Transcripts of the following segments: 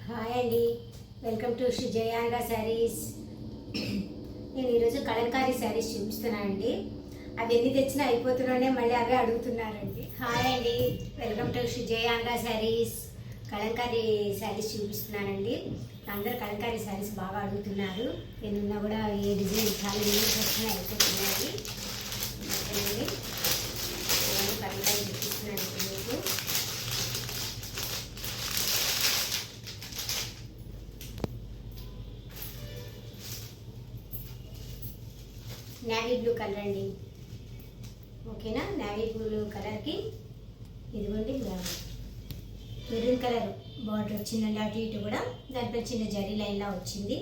Hi అండి, welcome to Shri జయాంగా saris. నేను ఈరోజు కలంకారీ శారీస్ చూపిస్తున్నానండి. అవి ఎన్ని తెచ్చినా అయిపోతున్నానే, మళ్ళీ అవే అడుగుతున్నారండి. హాయ్ అండి, వెల్కమ్ టు శ్రీ జయాంగా శారీస్. కలంకారీ శారీస్ చూపిస్తున్నానండి. అందరు కలంకారీ శారీస్ బాగా అడుగుతున్నారు. నేనున్నా కూడా ఏ డిజైన్ చాలా యూజ్ వచ్చినా అయిపోతున్నాయి. కలంకారీ చూపిస్తున్నాను మీకు. నేవీ బ్లూ కలర్ అండి, ఓకేనా? నేవీ బ్లూ కలర్కి ఇదిగోండి మెరూన్ కలర్ బార్డర్ వచ్చిందండి. అటు ఇటు కూడా దాంట్లో చిన్న జరీ లైన్లా వచ్చింది.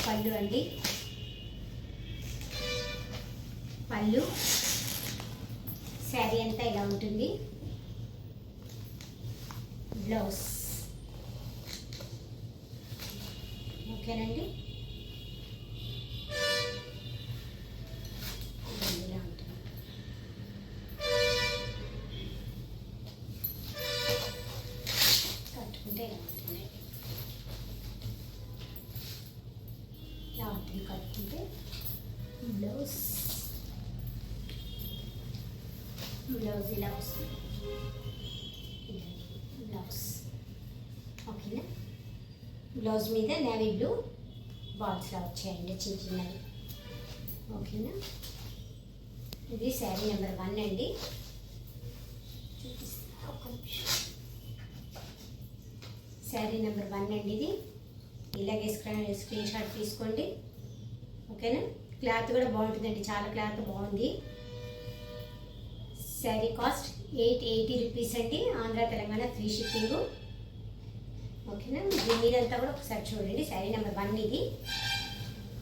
పళ్ళు అండి, పళ్ళు శారీ అంతా ఇలా ఉంటుంది. బ్లౌజ్ ఓకేనండి. ఇలా ఉంటుంది. కట్టుకుంటే ఇలా ఉంటుంది. ఇలా ఉంటుంది కట్టుకుంటే. బ్లౌజ్ ఇలా వస్తుంది. ఓకేనా? బ్లౌజ్ మీద నేవీ బ్లూ బాల్స్లా వచ్చాయండి, చిన్న చిన్నవి. ఓకేనా? ఇది శారీ నెంబర్ 1 అండి. చూపిస్తాను ఒక నిమిషం. శారీ నెంబర్ 1 అండి. ఇది ఇలాగే స్క్రీన్ షాట్ తీసుకోండి, ఓకేనా? క్లాత్ కూడా బాగుంటుందండి, చాలా క్లాత్ బాగుంది. శారీ కాస్ట్ 880 రూపీస్ అండి. ఆంధ్ర తెలంగాణ ఫ్రీ షిప్పింగ్, ఓకేనా? దీని మీదంతా కూడా ఒకసారి చూడండి. శారీ నెంబర్ 1 ఇది.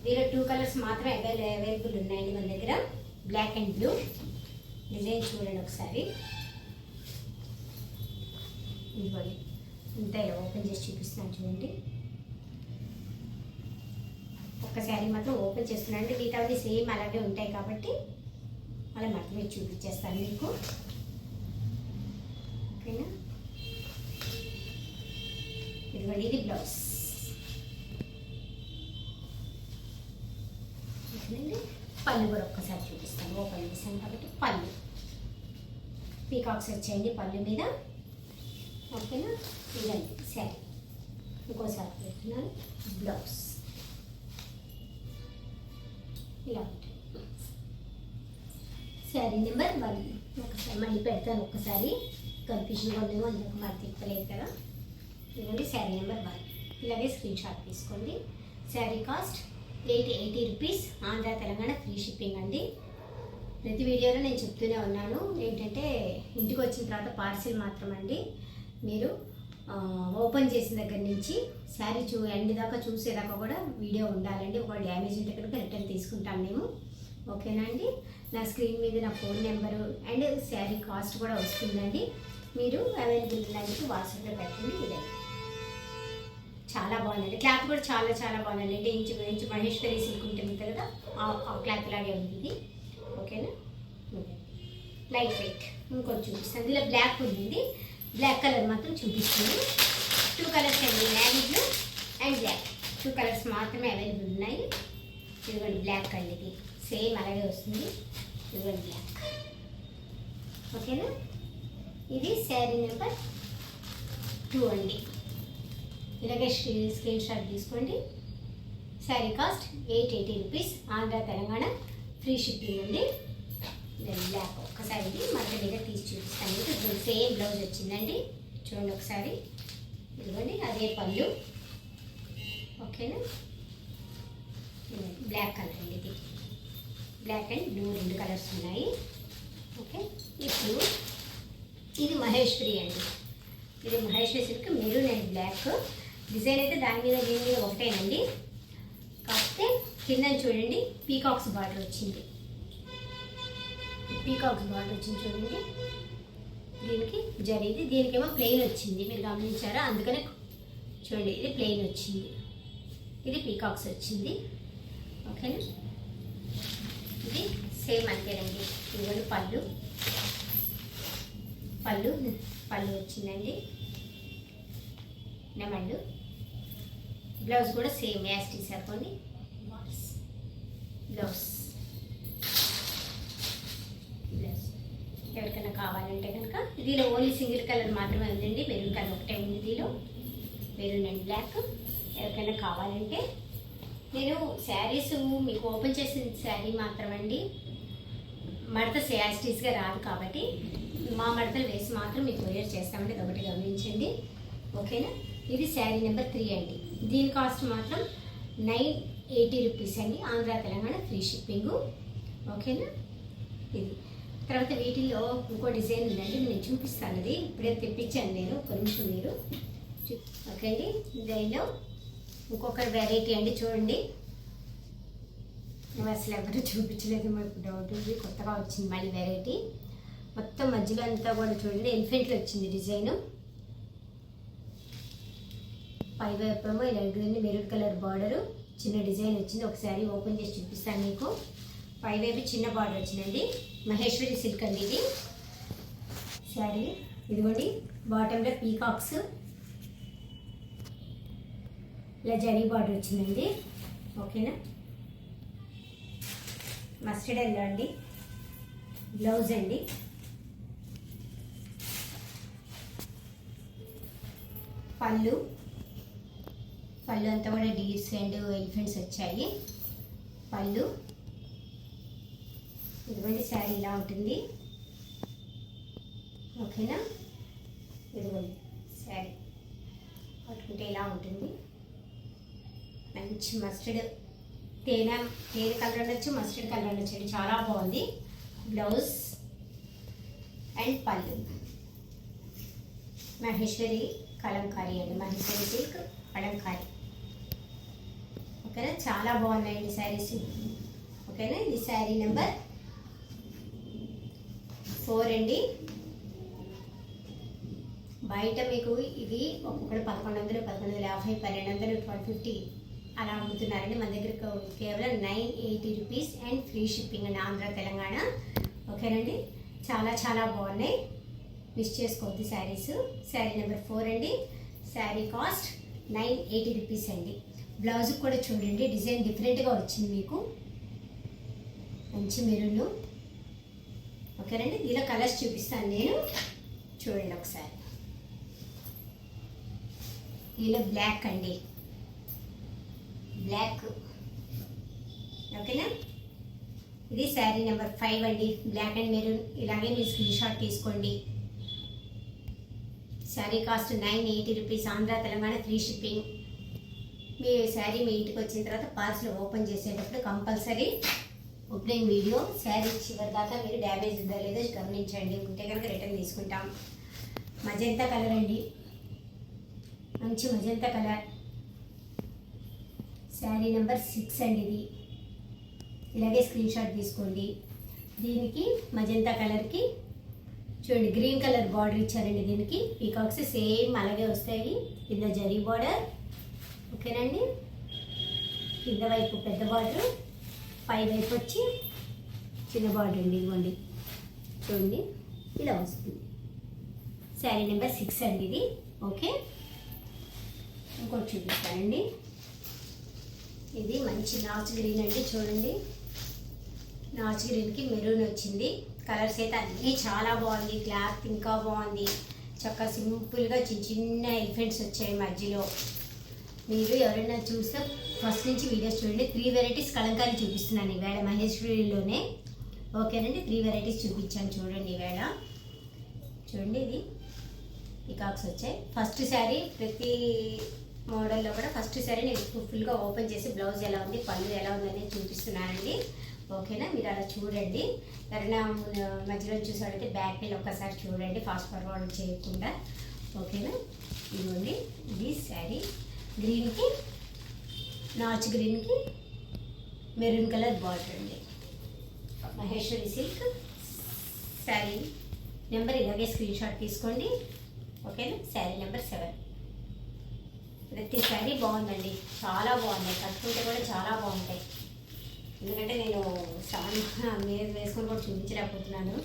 దీనిలో 2 కలర్స్ మాత్రమే అవైలబుల్ ఉన్నాయండి మన దగ్గర, బ్లాక్ అండ్ బ్లూ. డిజైన్ చూడండి ఒకసారి. ఇదిగోండి, ఇంత ఇలా ఓపెన్ చేసి చూపిస్తున్నాను చూడండి. ఒక్క శారీ మాత్రం ఓపెన్ చేస్తున్నాను. మిగతావి సేమ్ అలాగే ఉంటాయి కాబట్టి అలా మాత్రమే చూపించేస్తాను మీకు, ఓకేనా? ఇదిగోండి, ఇది బ్లౌజ్, ఓకేనండి. పళ్ళు కూడా ఒక్కసారి చూపిస్తాను, ఓపెన్ చేస్తాను కాబట్టి. పళ్ళు పీకాక్స్ వచ్చాయండి పళ్ళు మీద, ఓకేనా? ఇదండి శారీ. ఇంకోసారి పెడుతున్నాను. బ్లౌజ్ ఇలా ఉంటుంది. శారీ నెంబర్ 1 ఒకసారి మళ్ళీ పెడతాను, ఒక్కసారి కన్ఫ్యూజన్గా ఉందేమో అందుకు మరి తిప్పలేదు కదా. ఇదిగోండి శారీ నెంబర్ 1. ఇలాగే స్క్రీన్ షాట్ తీసుకోండి. Sari cost 880 rupees. Andhra Telangana free shipping అండి. ప్రతి వీడియోలో నేను చెప్తూనే ఉన్నాను ఏంటంటే, ఇంటికి వచ్చిన తర్వాత పార్సిల్ మాత్రం అండి. మీరు ఓపెన్ చేసిన దగ్గర నుంచి శారీ ఎండ్ దాకా చూసేదాకా కూడా వీడియో ఉండాలండి. ఒక డ్యామేజ్ ఉంటే కనుక రిటర్న్ తీసుకుంటాం మేము, ఓకేనా అండి? నా స్క్రీన్ మీద నా phone number and sari cost కూడా వస్తుందండి. మీరు అవైలబుల్ ఉన్నందుకు వాట్సాప్లో పెట్టండి. ఇదండి, చాలా బాగుందండి. క్లాత్ కూడా చాలా చాలా బాగుందండి. అంటే ఇంచు మహేశ్వరి సిల్క్ ఉంటుంది కదా, ఆ క్లాత్ లాగే ఉంది, ఓకేనా? Light weight. ఇంకొంచెం చూపిస్తాను. ఇందులో బ్లాక్ ఉంది, బ్లాక్ కలర్ మాత్రం చూపిస్తుంది. 2 కలర్స్ అండి, navy blue and black. 2 colours మాత్రమే అవైలబుల్ ఉన్నాయి. ఇదిగోండి బ్లాక్ అండి, ఇది సేమ్ అలాగే వస్తుంది. ఇదిగోండి బ్లాక్, ఓకేనా? ఇది శారీ నెంబర్ 2 అండి. ఇలాగే స్క్రీన్ షాట్ తీసుకోండి. Sari cost 880 rupees. Andhra Telangana free shipping అండి. బ్లాక్ ఒక్కసారి మధ్య మీద తీసి చూపిస్తాను. ఇప్పుడు సేమ్ బ్లౌజ్ వచ్చిందండి, చూడండి ఒకసారి. ఇదిగోండి అదే పళ్ళు, ఓకేనా? బ్లాక్ కలర్ అండి, ఇది బ్లాక్ అండ్ బ్లూ 2 కలర్స్ ఉన్నాయి, ఓకే? ఇప్పుడు ఇది మహేశ్వరి అండి. ఇది Maheshwari silk maroon and black. Design అయితే దాని మీద దీని మీద ఒకటేనండి, కాకపోతే కింద చూడండి పీకాక్స్ బార్డర్ వచ్చింది. పీకాక్స్ బార్డర్ వచ్చింది చూడండి. దీనికి జరిగింది, దీనికేమో ప్లెయిన్ వచ్చింది. మీరు గమనించారా? అందుకనే చూడండి, ఇది ప్లెయిన్ వచ్చింది, ఇది పీకాక్స్ వచ్చింది, ఓకేనా? సేమ్ అంతేనండి. ఇదిగోండి పళ్ళు పళ్ళు పళ్ళు వచ్చిందండి, నెమళ్ళు. బ్లౌజ్ కూడా సేమ్ యాస్టీ సరిపోండి. బ్లౌజ్ ఎవరికైనా కావాలంటే కనుక దీనిలో ఓన్లీ సింగిల్ కలర్ మాత్రమే ఉందండి. మెరూన్ కలర్ ఒకటే ఉంది దీనిలో, మెరూన్ అండ్ బ్లాక్. ఎవరికైనా కావాలంటే నేను శారీస్ మీకు ఓపెన్ చేసిన శారీ మాత్రమండి, మడత యాస్టీస్గా రాదు కాబట్టి మా మడతలు వేసి మాత్రం మీకు కొరియర్ చేస్తామండి. ఒకటి గమనించండి, ఓకేనా. ఇది శారీ నెంబర్ 3 అండి. దీని కాస్ట్ మాత్రం 980 రూపీస్ అండి. ఆంధ్ర తెలంగాణ ఫ్రీ షిప్పింగు, ఓకేనా. ఇది తర్వాత వీటిల్లో ఇంకో డిజైన్ ఉందండి, నేను చూపిస్తాను. అది ఇప్పుడే తెప్పించాను నేను, ఒక నిమిషం మీరు ఓకే అండి. దీనిలో ఇంకొక వెరైటీ అండి, చూడండి. అసలు ఎవరు చూపించలేదు, మాకు డౌట్ ఉంది, కొత్తగా వచ్చింది మళ్ళీ వెరైటీ. మొత్తం మధ్యలో అంతా కూడా చూడండి ఎలిఫెంట్లో వచ్చింది డిజైను. పైవైపు ఇలా మెరూన్ కలర్ బార్డరు, చిన్న డిజైన్ వచ్చింది. ఒకసారి ఓపెన్ చేసి చూపిస్తాను మీకు. పైవైపు చిన్న బార్డర్ వచ్చిందండి, మహేశ్వరి సిల్క్ అండి ఇది శారీ. ఇదిగోండి బాటంలో పీకాక్స్, ఇలా జరీ బార్డర్ వచ్చిందండి, ఓకేనా. మస్టర్డ్ ఎల్లో అండి బ్లౌజ్ అండి. పళ్ళు అంతా కూడా డీర్స్ అండ్ ఎలిఫెంట్స్ వచ్చాయి. పళ్ళు ఇదిగోండి శారీ ఇలా ఉంటుంది, ఓకేనా. ఇదిగోండి శారీ పట్టుకుంటే ఇలా ఉంటుంది. మంచి మస్టర్డ్ తేనె కలర్ ఉండొచ్చు, మస్టర్డ్ కలర్ ఉండొచ్చు అండి, చాలా బాగుంది. బ్లౌజ్ అండ్ పళ్ళు మహేశ్వరి కలంకారీ అండి, మహేశ్వరి సిల్క్ కలంకారీ, ఓకేనా. చాలా బాగున్నాయండి శారీస్, ఓకేనా. ఇది శారీ నెంబర్ 4 అండి. బయట మీకు ఇవి ఒక్కొక్కటి 1100, 1150, 1200, 1250 అలా అమ్ముతున్నారండి. మన దగ్గర కేవలం 980 రూపీస్ అండ్ ఫ్రీ షిప్పింగ్ అండి, ఆంధ్ర తెలంగాణ, ఓకేనండి. చాలా చాలా బాగున్నాయి, మిస్ చేసుకోవద్దు శారీస్. శారీ నెంబర్ 4 అండి. శారీ కాస్ట్ 980 రూపీస్ అండి. బ్లౌజ్ కూడా చూడండి డిజైన్ డిఫరెంట్గా వచ్చింది మీకు, మంచి మెరూన్, ఓకేనండి. దీనిలో కలర్స్ చూపిస్తాను నేను, చూడండి ఒకసారి. దీనిలో బ్లాక్ అండి, బ్లాక్, ఓకేనా. ఇది శారీ నెంబర్ 5 అండి, బ్లాక్ అండ్ మెరూన్. ఇలాగే మీరు స్క్రీన్ షాట్ తీసుకోండి. Sari cost 980 rupees, Andhra Telangana free shipping. మీ శారీ మీ ఇంటికి వచ్చిన తర్వాత పార్సల్ ఓపెన్ చేసేటప్పుడు కంపల్సరీ ఓపెనింగ్ వీడియో, శారీ చివరి దాకా మీరు డ్యామేజ్ ఉందా లేదో గమనించండి, ఉంటే కనుక రిటర్న్ తీసుకుంటాం. మజంతా కలర్ అండి, మంచి మజంతా కలర్. శారీ నెంబర్ 6 అండి ఇది. ఇలాగే స్క్రీన్ షాట్ తీసుకోండి. దీనికి మజంతా కలర్కి చూడండి గ్రీన్ కలర్ బార్డర్ ఇచ్చారండి. దీనికి పీకాక్స్ సేమ్ అలాగే వస్తాయి. కింద జరీ బార్డర్, ఓకేనండి. కింద వైపు పెద్ద బార్డర్, పై వైపు వచ్చి చిన్న బార్డర్ అండి. ఇవ్వండి చూడండి ఇలా వస్తుంది. శారీ నెంబర్ 6 అండి ఇది, ఓకే. ఇంకోటి చూపిస్తానండి. ఇది మంచి నాచ్ గ్రీన్ అండి, చూడండి. నాచ్ గ్రీన్కి మెరూన్ వచ్చింది. కలర్స్ అయితే అన్నీ చాలా బాగుంది, క్లాత్ ఇంకా బాగుంది. చక్కగా సింపుల్గా చిన్న చిన్న ఎలిఫెంట్స్ వచ్చాయి మధ్యలో. మీరు ఎవరైనా చూస్తే ఫస్ట్ నుంచి వీడియోస్ చూడండి. 3 వెరైటీస్ కలంకారీ చూపిస్తున్నాను ఈవేళ మహేశ్వరిలోనే, ఓకేనండి. 3 వెరైటీస్ చూపించాను చూడండి ఈవేళ. చూడండి ఇది పికాక్స్ వచ్చాయి. ఫస్ట్ శారీ ప్రతి మోడల్లో కూడా ఫస్ట్ శారీ నేను ఫుల్గా ఓపెన్ చేసి బ్లౌజ్ ఎలా ఉంది, పళ్ళు ఎలా ఉందనేది చూపిస్తున్నానండి, ఓకేనా. మీరు అలా చూడండి. ఎవరైనా మధ్యలో చూసాడంటే బ్యాక్ వెళ్ళి ఒక్కసారి చూడండి, ఫాస్ట్ ఫార్వర్డ్ చేయకుండా, ఓకేనా. ఇదిగోండి ఇది శారీ. గ్రీన్కి నాచ్ గ్రీన్కి మెరూన్ కలర్ బార్డర్ అండి, మహేశ్వరి సిల్క్ శారీ నెంబర్. ఇలాగే స్క్రీన్ షాట్ తీసుకోండి, ఓకేనా. శారీ నెంబర్ 7. ప్రతి శారీ బాగుందండి, చాలా బాగుంది. కట్టుకుంటే కూడా చాలా బాగుంటాయి. ఎందుకంటే నేను 7 మీద వేసుకొని కూడా చూపించలేకపోతున్నాను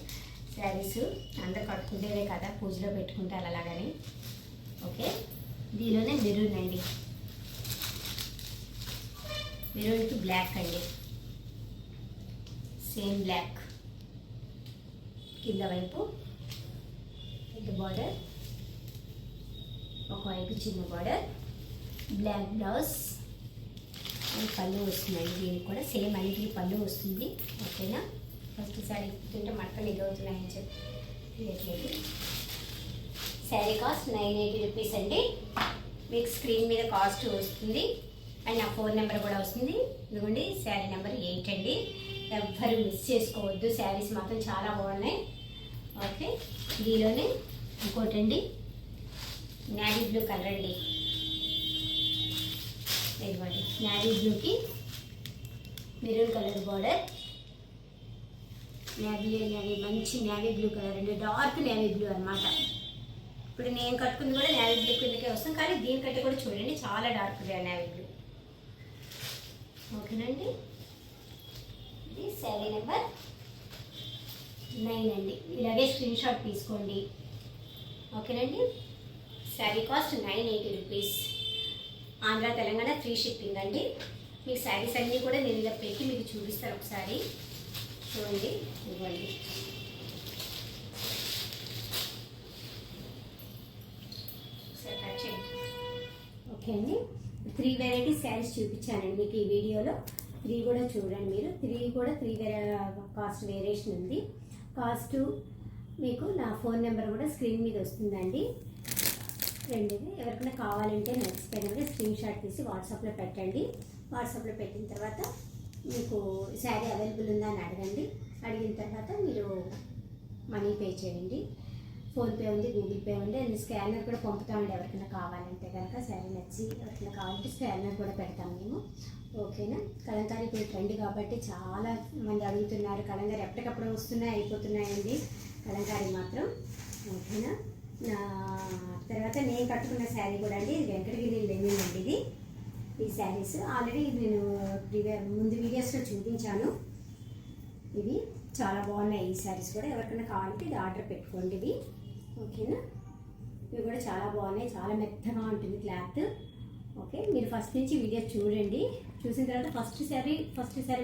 శారీస్. అందరు కట్టుకుంటేనే కదా పూజలో పెట్టుకుంటారు అలాగని. ఓకే, దీనిలోనే మెరూన్ అండి, మెరూన్కి బ్లాక్ అండి, సేమ్ బ్లాక్. కింద వైపు పెద్ద బార్డర్, ఒకవైపు చిన్న బార్డర్, బ్లాక్ బ్లౌజ్ అండ్ పళ్ళు వస్తుందండి. దీనికి కూడా సేమ్ అన్నిటికీ పళ్ళు వస్తుంది. ఓకేనా, ఫస్ట్ శారీ తింటే మట్టలు ఎదుగుతున్నాయని చెప్పి శారీ కాస్ట్ 980 రూపీస్ అండి. మీకు స్క్రీన్ మీద కాస్ట్ వస్తుంది అండ్ నా ఫోన్ నెంబర్ కూడా వస్తుంది. ఇదిగోండి శారీ నెంబర్ 8 అండి. ఎవ్వరు మిస్ చేసుకోవద్దు, శారీస్ మాత్రం చాలా బాగున్నాయి. ఓకే, దీనిలోనే ఇంకోటండి నేవీ బ్లూ కలర్ అండి. ఇదిగోండి నేవీ బ్లూకి మెరూన్ కలర్ బార్డర్, నేవీ మంచి నేవీ బ్లూ కలర్ అండి, డార్క్ నేవీ బ్లూ అనమాట. ఇప్పుడు నేను కట్టుకుంది కూడా నేవీ బ్లూ కిందకే వస్తాం, కానీ దీనికంటే కూడా చూడండి చాలా డార్క్ నేవీ బ్లూ. ఓకేనండి, ఇది శారీ నెంబర్ 9 అండి. ఇలాగే స్క్రీన్ షాట్ తీసుకోండి. ఓకేనండి, sari cost 980 rupees. Andhra Telangana free shipping అండి. మీకు శారీస్ అన్నీ కూడా నేను ఇలా పెట్టి మీకు చూపిస్తాను ఒకసారి చూడండి. ఇవ్వండి, ఒకసారి కట్ చేయండి. ఓకే అండి, 3 వెరైటీస్ శారీస్ చూపించానండి మీకు ఈ వీడియోలో. 3 కూడా చూడండి మీరు. 3 కూడా 3 కాస్ట్ వేరియేషన్ ఉంది. కాస్ట్ మీకు నా ఫోన్ నెంబర్ కూడా స్క్రీన్ మీద వస్తుందండి. రెండుది ఎవరికైనా కావాలంటే నెక్స్ట్ టైం స్క్రీన్ షాట్ తీసి వాట్సాప్లో పెట్టండి. వాట్సాప్లో పెట్టిన తర్వాత మీకు శారీ అవైలబుల్ ఉందా అని అడగండి. అడిగిన తర్వాత మీరు మనీ పే చేయండి. ఫోన్పే ఉంది, గూగుల్ పే ఉంది, అండ్ స్కానర్ కూడా పంపుతామండి ఎవరికైనా కావాలంటే కనుక. శారీ నచ్చి ఎవరికైనా కావాలంటే స్కానర్ కూడా పెడతాం మేము. ఓకేనా, కలంకారీ ఇప్పుడు ట్రెండ్ కాబట్టి చాలా మంది అడుగుతున్నారు. కలంకారీ ఎప్పటికప్పుడు వస్తున్నాయి, అయిపోతున్నాయండి కలంకారీ మాత్రం. ఓకేనా, తర్వాత నేను కట్టుకున్న శారీ కూడా అండి, ఇది వెంకటగిరి లెనిన్ అండి. ఈ శారీస్ ఆల్రెడీ నేను ముందు వీడియోస్లో చూపించాను. ఇవి చాలా బాగున్నాయి. ఈ శారీస్ కూడా ఎవరికైనా కావాలంటే ఇది ఆర్డర్ పెట్టుకోండి. ఇవి ఓకేనా, ఇవి కూడా చాలా బాగున్నాయి, చాలా మెత్తగా ఉంటుంది క్లాత్. ఓకే, మీరు ఫస్ట్ నుంచి వీడియో చూడండి. చూసిన తర్వాత ఫస్ట్ శారీ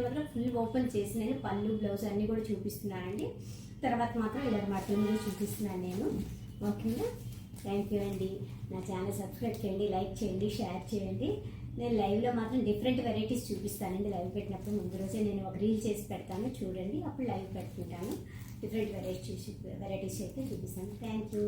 మాత్రం ఫుల్ ఓపెన్ చేసి నేను పళ్ళు బ్లౌజ్ అన్నీ కూడా చూపిస్తున్నానండి. తర్వాత మాత్రం ఇలా మటన్ మీద చూపిస్తున్నాను నేను. ఓకేనా, థ్యాంక్ యూ అండి. నా ఛానల్ సబ్స్క్రైబ్ చేయండి, లైక్ చేయండి, షేర్ చేయండి. నేను లైవ్లో మాత్రం డిఫరెంట్ వెరైటీస్ చూపిస్తానండి. లైవ్ పెట్టినప్పుడు ముందు రోజే నేను ఒక రీల్ చేసి పెడతాను చూడండి, అప్పుడు లైవ్ పెట్టుకుంటాను. డిఫరెంట్ వెరైటీస్ అయితే చూపిస్తాను. Thank you.